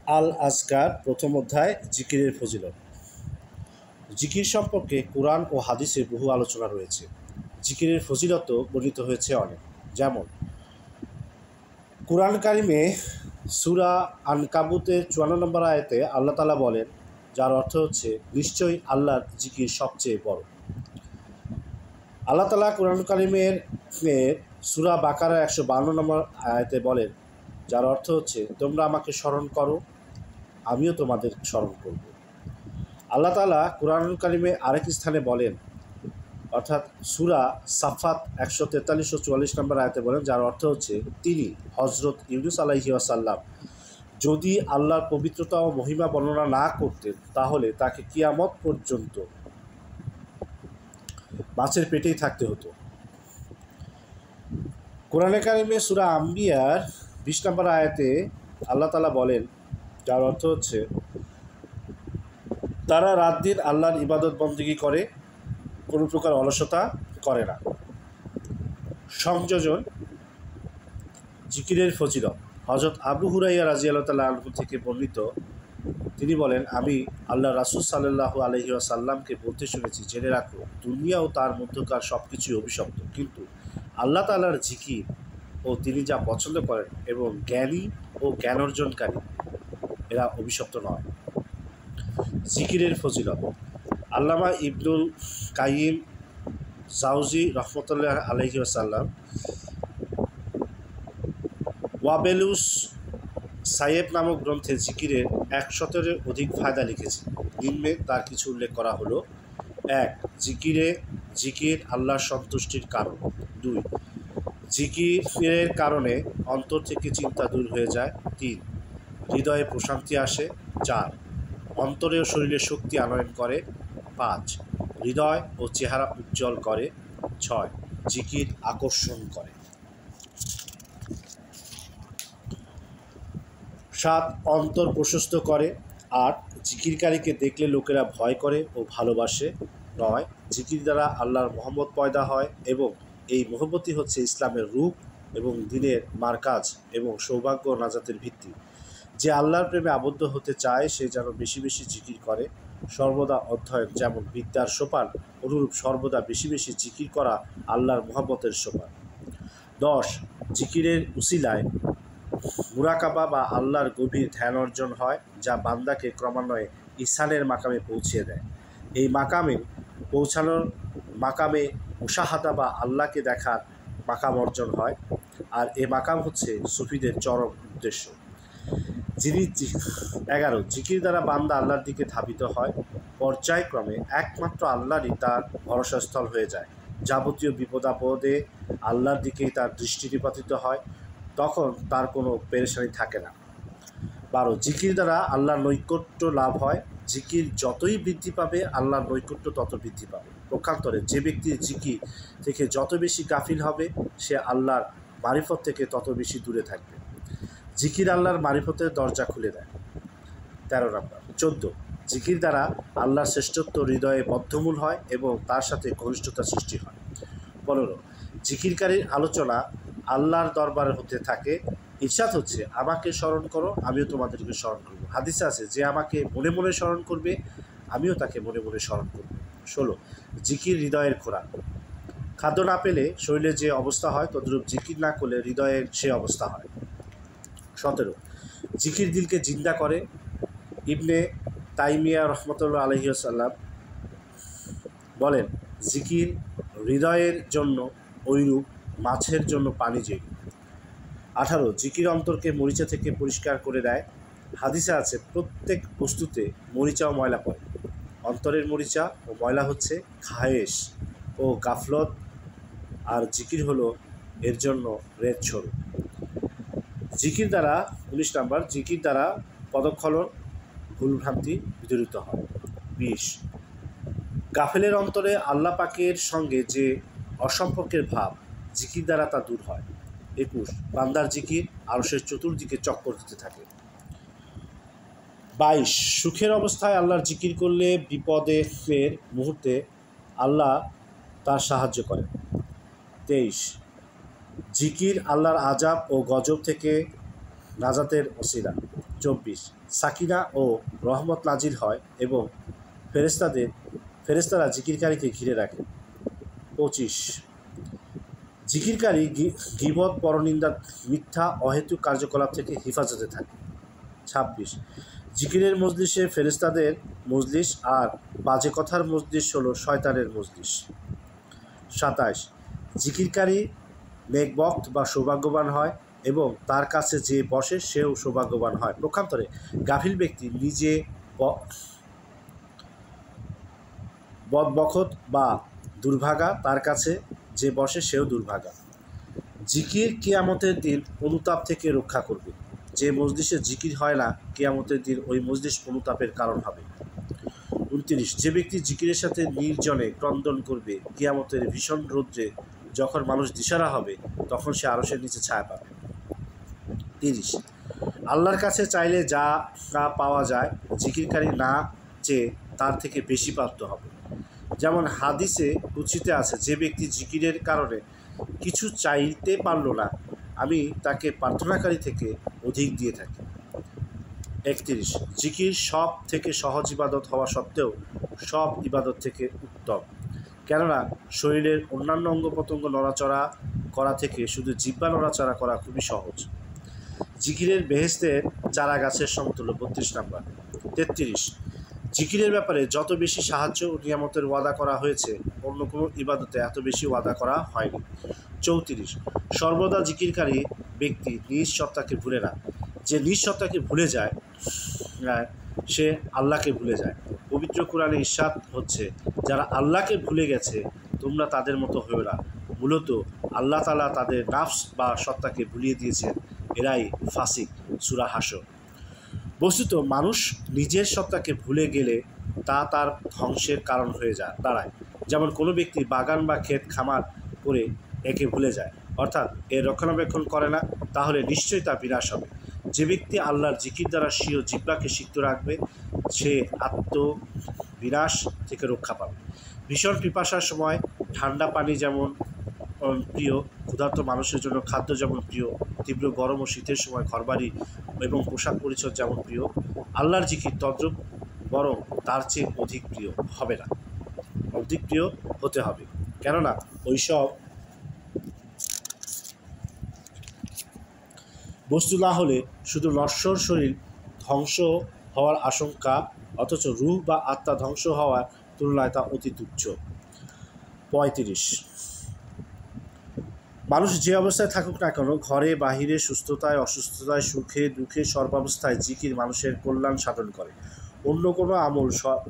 আল আজকার প্রথম অধ্যায় জিকিরের ফজিলত। জিকির সম্পর্কে কোরআন ও হাদিসে বহু আলোচনা রয়েছে। জিকিরের ফজিলত বর্ণিত হয়েছে অনেক, যেমন কুরআন কারিমে সূরা আনকাবুতের 54 নম্বর আয়াতে আল্লাহ তাআলা বলেন, যার অর্থ হচ্ছে নিশ্চয়ই আল্লাহর জিকির সবচেয়ে বড়। আল্লাহ তাআলা কুরআন কারিমের সূরা বাকারা 152 নম্বর আয়াতে বলেন, যার অর্থ হচ্ছে তোমরা আমাকে স্মরণ করো, আমিও তোমাদের স্মরণ করব। আল্লাহ তাআলা কুরআনুল কারিমে আরেক স্থানে বলেন, অর্থাৎ সূরা সাফাত 143 ও 44 নম্বর আয়াতে বলেন, যার অর্থ হচ্ছে তিনি হযরত ইউনূস আলাইহিস সালাম যদি আল্লাহর পবিত্রতা ও মহিমা বর্ণনা না করতেন তাহলে তাকে কিয়ামত পর্যন্ত মাছের পেটেই থাকতে হতো। কোরআনে কারিমে সূরা আম্বিয়ার 20 নম্বর আয়াতে আল্লাহ তাআলা বলেন, যার অর্থ হচ্ছে তারা রাত দিন আল্লাহর ইবাদত বন্দেগী করে, কোনো প্রকার অলসতা করে না। সংযোজন জিকিরের ফজিলত। হযরত আবু হুরায়রা রাদিয়াল্লাহু তাআলা আনহু থেকে বর্ণিত, তিনি বলেন, আমি আল্লাহ রাসূল সাল্লাল্লাহু আলাইহি ওয়াসাল্লামকে বলতে শুনেছি, জেনে রাখো দুনিয়া ও তার মধ্যকার সব কিছুই অভিশপ্ত, কিন্তু আল্লাহ তাআলার জিকির ও তিনি যা পছন্দ করেন এবং জ্ঞানী ও জ্ঞান অর্জনকারী এরা অভিশপ্ত নয়। জিকিরের ফজিলত। আল্লামা ইবনুল কাইয়িম জাওজি রহমতুল্লাহ আলাইহি ওয়াসাল্লাম ওয়াবেলুস সাইয়েব নামক গ্রন্থে জিকিরের 100-এর অধিক ফায়দা লিখেছেন। নিম্নে তার কিছু উল্লেখ করা হলো: 1. জিকির আল্লাহর সন্তুষ্টির কারণ। 2. জিকিরের কারণে অন্তর থেকে চিন্তা দূর হয়ে যায়। 3. হৃদয়ে প্রশান্তি আসে। 4. অন্তরে ও শরীরে শক্তি আনয়ন করে। 5. হৃদয় ও চেহারা উজ্জ্বল করে। 6. জিকির আকর্ষণ করে। 7. অন্তর প্রশস্ত করে। 8. জিকিরকারীকে দেখলে লোকেরা ভয় করে ও ভালোবাসে। 9. জিকির দ্বারা আল্লাহর মহব্বত পয়দা হয় এবং এই মহব্বতই হচ্ছে ইসলামের রূপ এবং দ্বীনের মারকাজ এবং সৌভাগ্য ও নাজাতের ভিত্তি। যে আল্লাহর প্রেমে আবদ্ধ হতে চায় সে যেন বেশি বেশি জিকির করে। সর্বদা অধ্যয়ন যেমন বিদ্যার সোপান, অনুরূপ সর্বদা বেশি বেশি জিকির করা আল্লাহর মহব্বতের সোপান। 10. জিকিরের উসিলায় মুরাকাবা বা আল্লাহর গভীর ধ্যান অর্জন হয়, যা বান্দাকে ক্রমান্বয়ে ইহসানের মাকামে পৌঁছিয়ে দেয়। এই মাকামে পৌঁছানোর মাকামে মুশাহাদা বা আল্লাহকে দেখার মাকাম অর্জন হয়, আর এ মাকাম হচ্ছে সুফিদের চরম উদ্দেশ্য। 11. জিকির দ্বারা বান্দা আল্লাহর দিকে ধাবিত হয়, পর্যায়ক্রমে একমাত্র আল্লাহরই তার ভরসাস্থল হয়ে যায়। যাবতীয় বিপদ আপদে আল্লাহর দিকেই তার দৃষ্টি নিপাতিত হয়, তখন তার কোনো পেরেশানি থাকে না। 12. জিকির দ্বারা আল্লাহর নৈকট্য লাভ হয়। জিকির যতই বৃদ্ধি পাবে আল্লাহর নৈকট্য তত বৃদ্ধি পাবে। পক্ষান্তরে যে ব্যক্তি জিকির থেকে যত বেশি গাফিল হবে সে আল্লাহর মারিফত থেকে তত বেশি দূরে থাকবে। জিকির আল্লাহর মারিফতের দরজা খুলে দেয়। 13 নম্বর। 14. জিকির দ্বারা আল্লাহর শ্রেষ্ঠত্ব হৃদয়ে বদ্ধমূল হয় এবং তার সাথে ঘনিষ্ঠতা সৃষ্টি হয়। 15. জিকিরকারীর আলোচনা আল্লাহর দরবারে হতে থাকে। ইরশাদ হচ্ছে, আমাকে স্মরণ করো, আমিও তোমাদেরকে স্মরণ করব। হাদিসে আছে, যে আমাকে মনে মনে স্মরণ করবে আমিও তাকে মনে মনে স্মরণ করব। 16. জিকির হৃদয়ের খোরাক। খাদ্য না পেলে শরীরে যে অবস্থা হয় তদ্রূপ জিকির না করলে হৃদয়ের সে অবস্থা হয়। 17. জিকির দিলকে জিন্দা করে। ইবনে তাইমিয়া রহমতুল্লাহ আলাইহি ওয়াসাল্লাম বলেন, জিকির হৃদয়ের জন্য ঐরূপ মাছের জন্য পানি যেরূপ। 18. জিকির অন্তরকে মরিচা থেকে পরিষ্কার করে দেয়। হাদিসে আছে, প্রত্যেক বস্তুতে মরিচা ও ময়লা পড়ে। অন্তরের মরিচা ও ময়লা হচ্ছে খায়েশ ও গাফলত, আর জিকির হলো এর জন্য রেত স্বরূপ। জিকির দ্বারা 19 নম্বর। জিকির দ্বারা পদক্ষলন ভুলভ্রান্তি বিদরিত হয়। 20. গাফেলের অন্তরে আল্লাহ পাকের সঙ্গে যে অসম্পর্কের ভাব জিকির দ্বারা তা দূর হয়। 21. বান্দার জিকির আরশের চতুর্দিকে চক্কর দিতে থাকে। 22. সুখের অবস্থায় আল্লাহর জিকির করলে বিপদের মুহূর্তে আল্লাহ তার সাহায্য করেন। 23. জিকির আল্লাহর আযাব ও গজব থেকে নাজাতের ওসিলা। 24 সাকিনা ও রহমত নাজিল হয় এবং ফেরেশতারা জিকিরকারীকে ঘিরে রাখে। 25 জিকিরকারী গীবত, পরনিন্দা, মিথ্যা, অহেতুক কার্যকলাপ থেকে হেফাজতে থাকে। 26 জিকিরের মজলিসে ফেরেশতাদের মজলিস, আর বাজে কথার মজলিস হলো শয়তানের মজলিস। 27 জিকিরকারী নেকবক্ত বা সৌভাগ্যবান হয় এবং তার কাছে যে বসে সেও সৌভাগ্যবান হয়। পক্ষান্তরে গাফিল ব্যক্তি নিজে বদবখত বা দুর্ভাগা, তার কাছে যে বসে সেও দুর্ভাগা। জিকির কিয়ামতের দিন অনুতাপ থেকে রক্ষা করবে। যে মজলিসে জিকির হয় না, কিয়ামতের দিন ওই মজলিস অনুতাপের কারণ হবে। 29 যে ব্যক্তি জিকিরের সাথে নির্জনে ক্রন্দন করবে, কিয়ামতের ভীষণ রৌদ্রে যখন মানুষ দিশারা হবে, তখন সে আরশের নিচে ছায়া পাবে। 30 আল্লাহর কাছে চাইলে যা পাওয়া যায়, জিকিরকারী না চেয়ে তার থেকে বেশি প্রাপ্ত হবে। যেমন হাদিসে কুদসিতে আছে, যে ব্যক্তি জিকিরের কারণে কিছু চাইতে পারল না, আমি তাকে প্রার্থনাকারী থেকে অধিক দিয়ে থাকি। 31 জিকির সব থেকে সহজ ইবাদত হওয়া সত্ত্বেও সব ইবাদত থেকে উত্তম, কেননা শরীরের অন্যান্য অঙ্গ প্রত্যঙ্গ নড়াচড়া করা থেকে শুধু জিহ্বা নড়াচড়া করা খুবই সহজ। জিকিরের বেহেশতের চারা গাছের সমতুল্য। 32 নম্বর। 33 জিকিরের ব্যাপারে যত বেশি সাহায্য ও নিয়ামতের ওয়াদা করা হয়েছে, অন্য কোনো ইবাদতে এত বেশি ওয়াদা করা হয়নি। 34 সর্বদা জিকিরকারী ব্যক্তি নিজ সত্তাকে ভুলে না। যে নিজ সত্তাকে ভুলে যায়, সে আল্লাহকে ভুলে যায়। পবিত্র কোরআনে ইরশাদ হচ্ছে, যারা আল্লাহকে ভুলে গেছে তোমরা তাদের মতো হয়েও না। মূলত আল্লাহ তাআলা তাদের নাফস বা সত্তাকে ভুলিয়ে দিয়েছেন, এরাই ফাসিক। সূরা হাশর। বস্তুত মানুষ নিজের সত্তাকে ভুলে গেলে তা তার ধ্বংসের কারণ হয়ে দাঁড়ায়। যেমন কোনো ব্যক্তি বাগান বা ক্ষেত খামার করে একে ভুলে যায়, অর্থাৎ এর রক্ষণাবেক্ষণ করে না, তাহলে নিশ্চয়ই তা বিনাশ হবে। যে ব্যক্তি আল্লাহর জিকির দ্বারা স্বীয় জিহ্বাকে সিক্ত রাখবে, সে আত্মবিনাশ থেকে রক্ষা পাবে। ভীষণ পিপাসার সময় ঠান্ডা পানি যেমন প্রিয়, ক্ষুধার্ত মানুষের জন্য খাদ্য যেমন প্রিয়, তীব্র গরম ও শীতের সময় ঘরবাড়ি এবং পোশাক পরিচ্ছদ যেমন প্রিয়, আল্লাহর জিকির তদ্রূপ, বরং তার চেয়ে অধিক প্রিয় হবে না, অধিক প্রিয় হতে হবে। কেননা ওইসব বস্তু না হলে শুধু নশ্বর শরীর ধ্বংস হওয়ার আশঙ্কা, অথচ রূহ বা আত্মা ধ্বংস হওয়ার তুলনায় তা অতি তুচ্ছ। 35 মানুষ যে অবস্থায় থাকুক না কেন, ঘরে বাহিরে, সুস্থতায় অসুস্থতায়, সুখে দুঃখে, সর্বাবস্থায় জিকির মানুষের কল্যাণ সাধন করে। অন্য কোনো আমল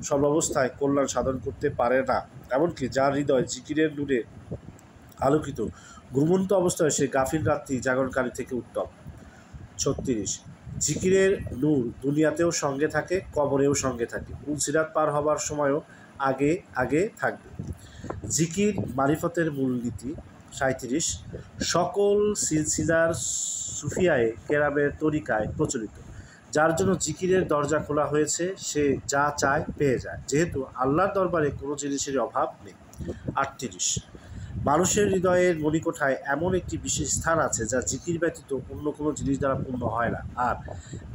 সর্বাবস্থায় কল্যাণ সাধন করতে পারে না। এমনকি যার হৃদয় জিকিরের নূরে আলোকিত, ঘুমন্ত অবস্থায় সে গাফিল রাত্রি জাগরণকারী থেকে উত্তম। 36 জিকিরের নূর দুনিয়াতেও সঙ্গে থাকে, কবরেও সঙ্গে থাকে, সিরাত পার হবার সময়ও আগে আগে থাকবে। জিকির মারিফতের মূলনীতি। 37 সকল সিলসিলার সুফিয়ায়ে কেরামের তরিকায় প্রচলিত। যার জন্য জিকিরের দরজা খোলা হয়েছে, সে যা চায় পেয়ে যায়, যেহেতু আল্লাহর দরবারে কোনো জিনিসেরই অভাব নেই। 38 মানুষের হৃদয়ের মণিকোঠায় এমন একটি বিশেষ স্থান আছে, যা জিকির ব্যতীত অন্য কোনো জিনিস দ্বারা পূর্ণ হয় না। আর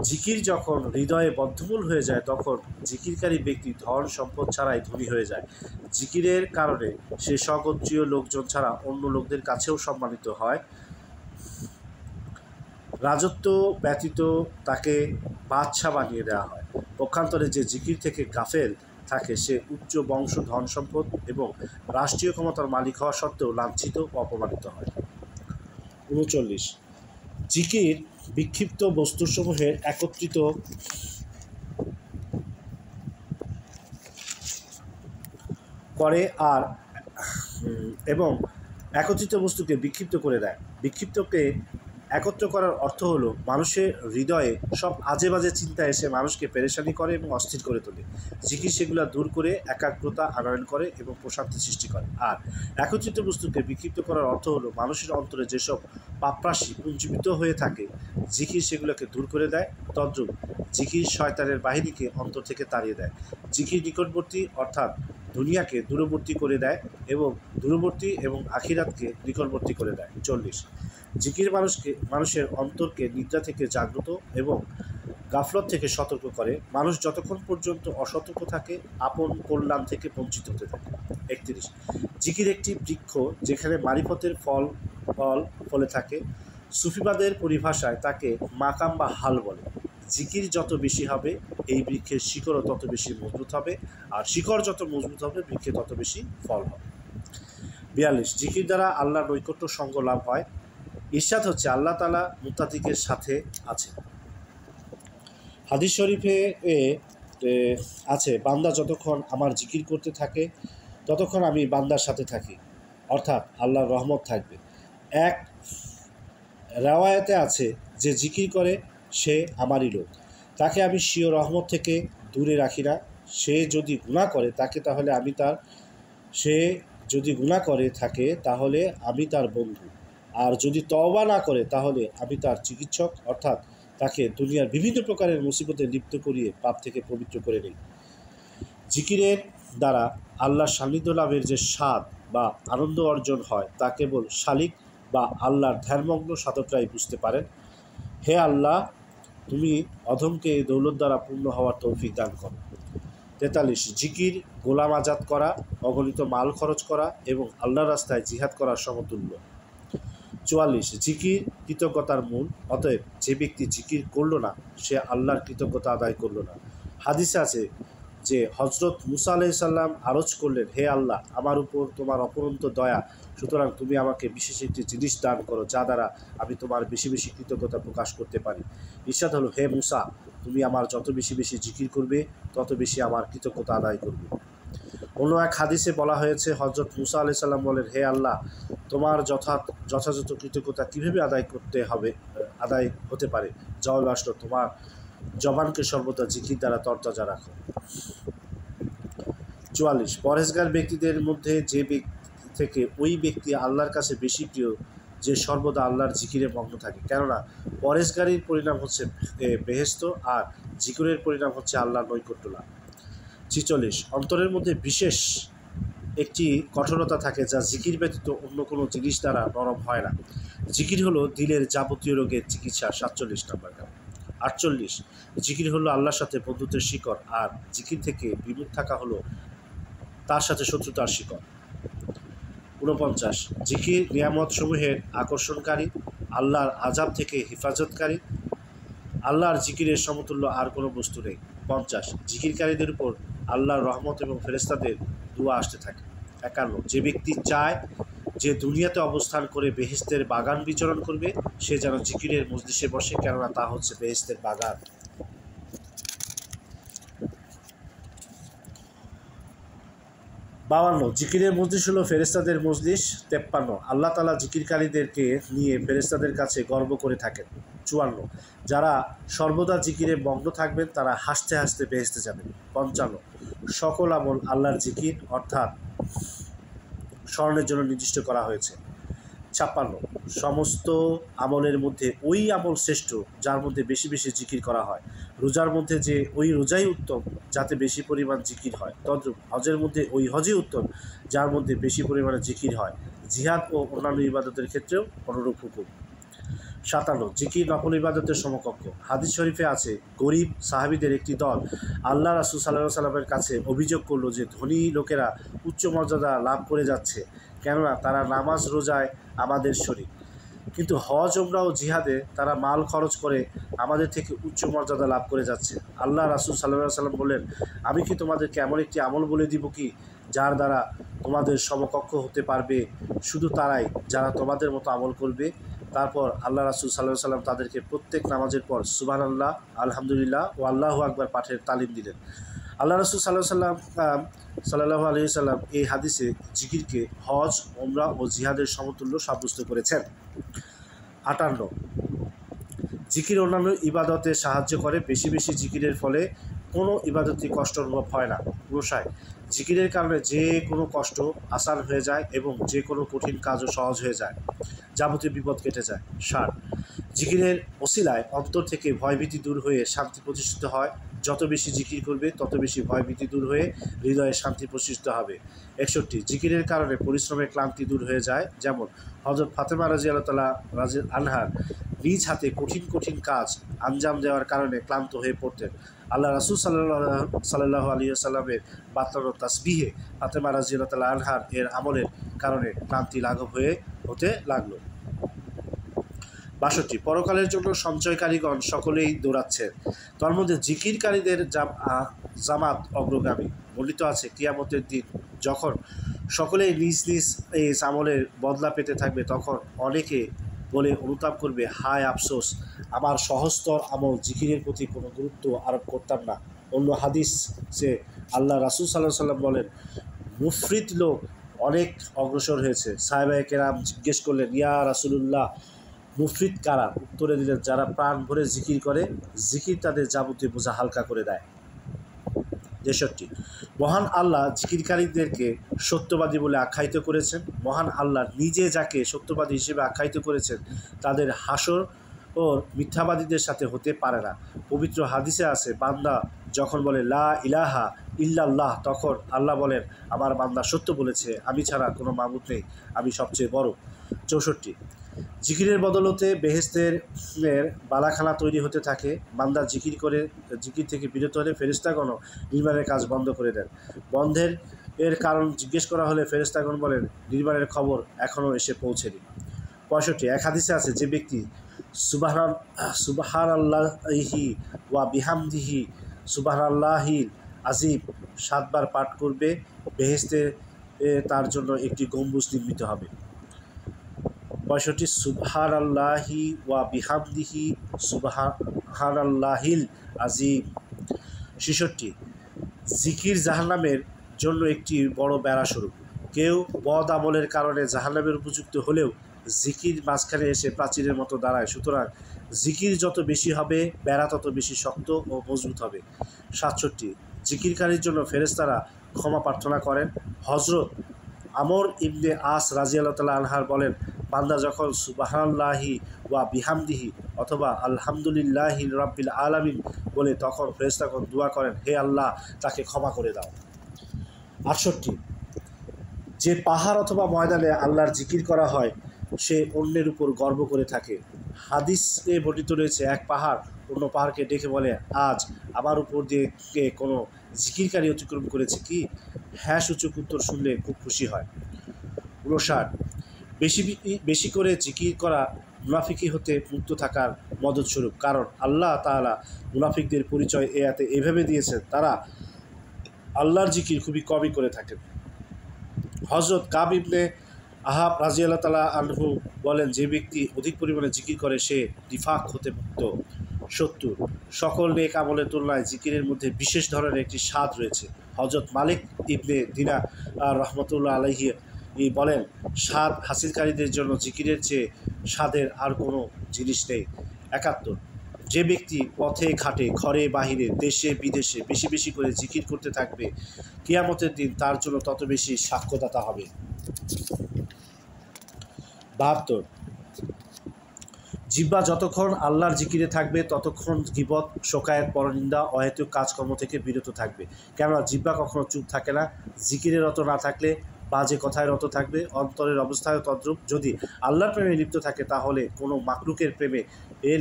জিকির যখন হৃদয়ে বদ্ধমূল হয়ে যায়, তখন জিকিরকারী ব্যক্তি ধন সম্পদ ছাড়াই ধনী হয়ে যায়। জিকিরের কারণে সে স্বগোত্রীয় লোকজন ছাড়া অন্য লোকদের কাছেও সম্মানিত হয়। রাজত্ব ব্যতীত তাকে বাদশা বানিয়ে দেওয়া হয়। পক্ষান্তরে যে জিকির থেকে গাফেল থাকে, সে উচ্চ বংশ, ধন সম্পদ এবং রাষ্ট্রীয় ক্ষমতার মালিক হওয়া সত্ত্বেও লাঞ্ছিত ও অপমানিত হয়। 39 জিকির বিক্ষিপ্ত বস্তুসমূহের একত্রিত করে এবং একত্রিত বস্তুকে বিক্ষিপ্ত করে দেয়। বিক্ষিপ্তকে একত্র করার অর্থ হলো মানুষের হৃদয়ে সব আজে বাজে চিন্তা এসে মানুষকে পেরেশানি করে এবং অস্থির করে তোলে। জিকির সেগুলো দূর করে একাগ্রতা আনয়ন করে এবং প্রশান্তি সৃষ্টি করে। আর একত্রিত বস্তুকে বিক্ষিপ্ত করার অর্থ হলো মানুষের অন্তরে যেসব পাপরাশি পুঞ্জীবিত হয়ে থাকে, জিকির সেগুলোকে দূর করে দেয়। তদ্রূপ জিকির শয়তানের বাহিনীকে অন্তর থেকে তাড়িয়ে দেয়। জিকির নিকটবর্তী অর্থাৎ দুনিয়াকে দূরবর্তী করে দেয় এবং দূরবর্তী এবং আখিরাতকে নিকটবর্তী করে দেয়। 40 জিকির মানুষের অন্তরকে নিদ্রা থেকে জাগ্রত এবং গাফলত থেকে সতর্ক করে। মানুষ যতক্ষণ পর্যন্ত অসতর্ক থাকে আপন কল্যাণ থেকে বঞ্চিত হতে থাকে। 31, জিকির একটি বৃক্ষ যেখানে মারিফতের ফল ফলে থাকে। সুফিবাদের পরিভাষায় তাকে মাকাম বা হাল বলে। জিকির যত বেশি হবে এই বৃক্ষের শিকড়ও তত বেশি মজবুত হবে, আর শিকড় যত মজবুত হবে বৃক্ষে তত বেশি ফল হবে। 42, জিকির দ্বারা আল্লাহর নৈকট্য সঙ্গ লাভ হয়। ইরশাদ হচ্ছে আল্লাহ তাআলা মুত্তাকিদের সাথে আছে। হাদিস শরীফে আছে, বান্দা যতক্ষণ আমার জিকির করতে থাকে ততক্ষণ আমি বান্দার সাথে থাকি, অর্থাৎ আল্লাহর রহমত থাকবে। এক রাওয়ায়াতে আছে, যে জিকির করে সে আমারই লোক, তাকে আমি স্বীয় রহমত থেকে দূরে রাখি না। সে যদি গুনাহ করে থাকে তাহলে আমি তার বন্ধু, আর যদি তওবা না করে তাহলে আমি তার চিকিৎসক, অর্থাৎ তাকে দুনিয়ার বিভিন্ন প্রকারের মুসিবতে লিপ্ত করিয়ে পাপ থেকে পবিত্র করে নেই। জিকিরের দ্বারা আল্লাহর সান্নিধ্য লাভের যে স্বাদ বা আনন্দ অর্জন হয় তা কেবল শালিক বা আল্লাহর ধ্যানমগ্ন সাধকরাই বুঝতে পারেন। হে আল্লাহ, তুমি অধমকে এই দৌলত দ্বারা পূর্ণ হওয়ার তৌফিক দান করো। 43, জিকির গোলাম আজাদ করা, অগণিত মাল খরচ করা এবং আল্লাহর রাস্তায় জিহাদ করার সমতুল্য। 44, জিকির কৃতজ্ঞতার মূল, অতএব যে ব্যক্তি জিকির করল না সে আল্লাহর কৃতজ্ঞতা আদায় করল না। হাদিসে আছে যে হজরত মুসা আলাইহিস সালাম আরজ করলেন, হে আল্লাহ, আমার উপর তোমার অপরন্ত দয়া, সুতরাং তুমি আমাকে বিশেষ একটি জিনিস দান করো যা দ্বারা আমি তোমার বেশি বেশি কৃতজ্ঞতা প্রকাশ করতে পারি। ইরশাদ হলো, হে মুসা, তুমি আমার যত বেশি বেশি জিকির করবে তত বেশি আমার কৃতজ্ঞতা আদায় করবে। অন্য এক হাদিসে বলা হয়েছে, হজরত মুসা আলাইহিস সালাম বলেন, হে আল্লাহ, তোমার যথাযথ কৃতজ্ঞতা কীভাবে আদায় হতে পারে? জবাব আসলো, তোমার জবানকে সর্বদা জিকির দ্বারা তরতাজা রাখো। 44, পরহেজগার ব্যক্তিদের মধ্যে যে ব্যক্তি থেকে ওই ব্যক্তি আল্লাহর কাছে বেশি প্রিয় যে সর্বদা আল্লাহর জিকিরে মগ্ন থাকে, কেননা পরহেজগারির পরিণাম হচ্ছে বেহেশত, আর জিকিরের পরিণাম হচ্ছে আল্লাহর নৈকট্য লাভ। 46, অন্তরের মধ্যে বিশেষ একটি কঠোরতা থাকে যা জিকির ব্যতীত অন্য কোনো জিনিস দ্বারা নরম হয় না। জিকির হলো দিলের যাবতীয় রোগের চিকিৎসা। 47 নম্বর। 48, জিকির হলো আল্লাহর সাথে বন্ধুত্বের শিকড়, আর জিকির থেকে বিমুখ থাকা হলো তার সাথে শত্রুতার শিকড়। 49, জিকির নিয়ামত সমূহের আকর্ষণকারী, আল্লাহর আযাব থেকে হেফাজতকারী। আল্লাহর জিকিরের সমতুল্য আর কোনো বস্তু নেই। 50, জিকিরকারীদের উপর আল্লাহর রহমত এবং ফেরেশতাদের দুয়া আসতে থাকে। 51, যে ব্যক্তি চায় যে দুনিয়াতে অবস্থান করে বেহেশতের বাগান বিচরণ করবে সে যেন জিকিরের মজলিসে বসে, কেননা তা হচ্ছে বেহেশতের বাগান। 52, জিকিরের মজলিস হলো ফেরেশতাদের মজলিস। 53, আল্লাহ তাআলা জিকিরকারীদেরকে নিয়ে ফেরেশতাদের কাছে গর্ব করে থাকেন। 54, যারা সর্বদা জিকিরে মগ্ন থাকবেন তারা হাসতে হাসতে বেহেশতে যাবেন। 55, সকল আমল আল্লাহর জিকির অর্থাৎ স্মরণের জন্য নির্দিষ্ট করা হয়েছে। 56, সমস্ত আমলের মধ্যে ওই আমল শ্রেষ্ঠ যার মধ্যে বেশি বেশি জিকির করা হয়। রোজার মধ্যে যে ওই রোজাই উত্তম যাতে বেশি পরিমাণ জিকির হয়, তদ্রূপ হজের মধ্যে ওই হজই উত্তম যার মধ্যে বেশি পরিমাণে জিকির হয়। জিহাদ ও অন্যান্য ইবাদতের ক্ষেত্রেও অনুরূপ হুকুম। 57, জিকির নফল ইবাদতের সমকক্ষ। হাদিস শরীফে আছে, গরিব সাহাবীদের একটি দল আল্লাহ রাসূল সাল্লাল্লাহু আলাইহি ওয়াসাল্লামের কাছে অভিযোগ করল যে ধনী লোকেরা উচ্চ মর্যাদা লাভ করে যাচ্ছে, কেননা তারা নামাজ রোজায় আমাদের শরীক, কিন্তু হজ ওমরা ও জিহাদে তারা মাল খরচ করে আমাদের থেকে উচ্চ মর্যাদা লাভ করে যাচ্ছে। আল্লাহ রাসূল সাল্লাল্লাহু আলাইহি ওয়াসাল্লাম বললেন, আমি কি তোমাদেরকে এমন একটি আমল বলে দিব কি যার দ্বারা তোমাদের সমকক্ষ হতে পারবে? শুধু তারাই যারা তোমাদের মতো আমল করবে। তারপর আল্লাহ রাসূল সাল্লাল্লাহু আলাইহি ওয়াসাল্লাম তাদেরকে প্রত্যেক নামাজের পর সুবহানাল্লাহ, আলহামদুলিল্লাহ ও আল্লাহু আকবার পাঠের তালিম দিলেন। আল্লাহ রাসূল সাল্লাল্লাহু আলাইহি ওয়াসাল্লাম এই হাদিসে জিকিরকে হজ, ওমরা ও জিহাদের সমতুল্য সাব্যস্ত করেছেন। 58, জিকির অন্যান্য ইবাদতে সাহায্য করে। বেশি বেশি জিকিরের ফলে কোনো ইবাদতই কষ্ট অনুভব হয় না। 59, জিকিরের কারণে যে কোনো কষ্ট আসান হয়ে যায় এবং যে কোনো কঠিন কাজও সহজ হয়ে যায়, যাবতীয় বিপদ কেটে যায়। 60, জিকিরের ওসিলায় অন্তর থেকে ভয়ভীতি দূর হয়ে শান্তি প্রতিষ্ঠিত হয়। যত বেশি জিকির করবে তত বেশি ভয়ভীতি দূর হয়ে হৃদয়ে শান্তি প্রতিষ্ঠিত হবে। 61 জিকিরের কারণে পরিশ্রমের ক্লান্তি দূর হয়ে যায়। যেমন হযরত ফাতেমা রাদিয়াল্লাহু আনহার নিজ হাতে কঠিন কঠিন কাজ আঞ্জাম দেওয়ার কারণে ক্লান্ত হয়ে পড়তেন। আল্লাহ রাসূল সাল্লাল্লাহু আলাইহি ওয়াসাল্লামের বাতলানো তাসবিহে ফাতেমা রাদিয়াল্লাহু আনহার এর আমলের কারণে ক্লান্তি লাঘব হতে লাগলো। 62 পরকালের জন্য সঞ্চয়কারীগণ সকলেই দৌড়াচ্ছেন, তার মধ্যে জিকিরকারীদের জামাত অগ্রগামী। বর্ণিত আছে কিয়ামতের দিন যখন সকলেই নিজ নিজ এই আমলের বদলা পেতে থাকবে, তখন অনেকে বলে অনুতাপ করবে, হায় আফসোস, আমার সহস্তর আমল জিকিরের প্রতি কোনো গুরুত্ব আরোপ করতাম না। অন্য হাদিসে আল্লাহ রাসূল সাল্লাল্লাহু আলাইহি ওয়াসাল্লাম বলেন, মুফরিদ লোক অনেক অগ্রসর হয়েছে। সাহাবায়ে কেরাম জিজ্ঞেস করলেন, ইয়া রাসূলুল্লাহ, মুফরিদ কারা? উত্তরে দিলেন, যারা প্রাণ ভরে জিকির করে, জিকির তাদের যাবতীয় বোঝা হালকা করে দেয়। 63 মহান আল্লাহ জিকিরকারীদেরকে সত্যবাদী বলে আখ্যায়িত করেছেন। মহান আল্লাহ নিজে যাকে সত্যবাদী হিসেবে আখ্যায়িত করেছেন, তাদের হাসর ও মিথ্যাবাদীদের সাথে হতে পারে না। পবিত্র হাদিসে আছে, বান্দা যখন বলে লা ইলাহা ইল্লাল্লাহ, তখন আল্লাহ বলেন, আমার বান্দা সত্য বলেছে, আমি ছাড়া কোনো মাবুদ নেই, আমি সবচেয়ে বড়। 64 জিকিরের বদলতে বেহেশতের বালাখানা তৈরি হতে থাকে। বান্দা জিকির থেকে বিরত হলে ফেরেশতাগণও নির্মাণের কাজ বন্ধ করে দেন। বন্ধের কারণ জিজ্ঞেস করা হলে ফেরেশতাগণ বলেন, নির্মাণের খবর এখনও এসে পৌঁছেনি। 65 এক হাদিসে আছে, যে ব্যক্তি সুবহানাল্লাহি ওয়া বিহামদিহি সুবহানাল্লাহিল আজিম 7 বার পাঠ করবে, বেহেশতে তার জন্য একটি গম্বুজ নির্মিত হবে। 65 সুবহানাল্লাহি ওয়া বিহামদিহি সুবহানাল্লাহিল আজিম। 66 জিকির জাহান্নামের জন্য একটি বড় বেড়াস্বরূপ। কেউ বদ আমলের কারণে জাহান্নামের উপযুক্ত হলেও জিকির মাঝখানে এসে প্রাচীরের মতো দাঁড়ায়। সুতরাং জিকির যত বেশি হবে, বেড়া তত বেশি শক্ত ও মজবুত হবে। 67 জিকিরকারীর জন্য ফেরেশতারা ক্ষমা প্রার্থনা করেন। হযরত আমর ইবনে আস রাদিয়াল্লাহু আনহু বলেন, বান্দা যখন সুবহানাল্লাহি ওয়া বিহামদিহি অথবা আলহামদুলিল্লাহি রাব্বিল আলামিন বলে, তখন ফেরেশতাগণ দোয়া করেন, হে আল্লাহ, তাকে ক্ষমা করে দাও। 68 যে পাহাড় অথবা ময়দানে আল্লাহর জিকির করা হয়, সে অন্যের উপর গর্ব করে থাকে। হাদিসে বর্ণিত রয়েছে, এক পাহাড় অন্য পাহাড়কে ডেকে বলে, আজ আমার উপর দিয়ে কোনো জিকিরকারী অতিক্রম করেছে কি? হ্যাঁ সূচক উত্তর শুনলে খুব খুশি হয়। 59 বেশি করে জিকির করা মুনাফিকি হতে মুক্ত থাকার মদতস্বরূপ। কারণ আল্লাহ তাআলা মুনাফিকদের পরিচয় এতে এভাবে দিয়েছেন, তারা আল্লাহর জিকির খুবই কমই করে থাকেন। হযরত কাব ইবনে আহাব রাদিয়াল্লাহু আনহু বলেন, যে ব্যক্তি অধিক পরিমাণে জিকির করে সে নিফাক হতে মুক্ত। 70 সকল নেক আমলের তুলনায় জিকিরের মধ্যে বিশেষ ধরনের একটি স্বাদ রয়েছে। হযরত মালিক ইবনে দিনার রাহমাতুল্লাহ আলাইহি বলেন, স্বাদ হাসিলকারীদের জন্য জিকিরের চেয়ে স্বাদের আর কোনো জিনিস নেই। 71 যে ব্যক্তি পথে ঘাটে ঘরে বাহিরে দেশে বিদেশে বেশি বেশি করে জিকির করতে থাকবে, কিয়ামতের দিন তার জন্য তত বেশি সাক্ষ্যদাতা হবে। 72 জিহ্বা যতক্ষণ আল্লাহর জিকিরে থাকবে, ততক্ষণ গীবত, শোকায়েত, পরনিন্দা, অহেতুক কাজকর্ম থেকে বিরত থাকবে। কেননা জিহ্বা কখনো চুপ থাকে না। জিকিরে রত না থাকলে বাজে কথায় রত থাকবে। অন্তরের অবস্থায় তদ্রূপ। যদি আল্লাহর প্রেমে লিপ্ত থাকে, তাহলে কোনো মাকলুকের প্রেমে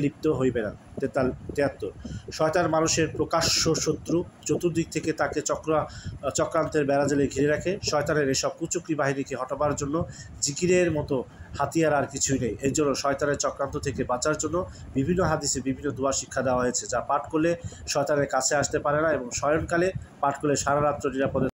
লিপ্ত হইবে না। 73 শয়তান মানুষের প্রকাশ্য শত্রু, চতুর্দিক থেকে তাকে চক্রান্তের বেড়াজালে ঘিরে রাখে। শয়তানের এসব কুচক্রী বাহিনীকে হটাবার জন্য জিকিরের মতো হাতিয়ার আর কিছুই নেই। এর জন্য শয়তানের চক্রান্ত থেকে বাঁচার জন্য বিভিন্ন হাদিসে বিভিন্ন দোয়া শিক্ষা দেওয়া হয়েছে, যা পাঠ করলে শয়তানের কাছে আসতে পারে না, এবং শয়নকালে পাঠ করলে সারা রাত্র নিরাপদে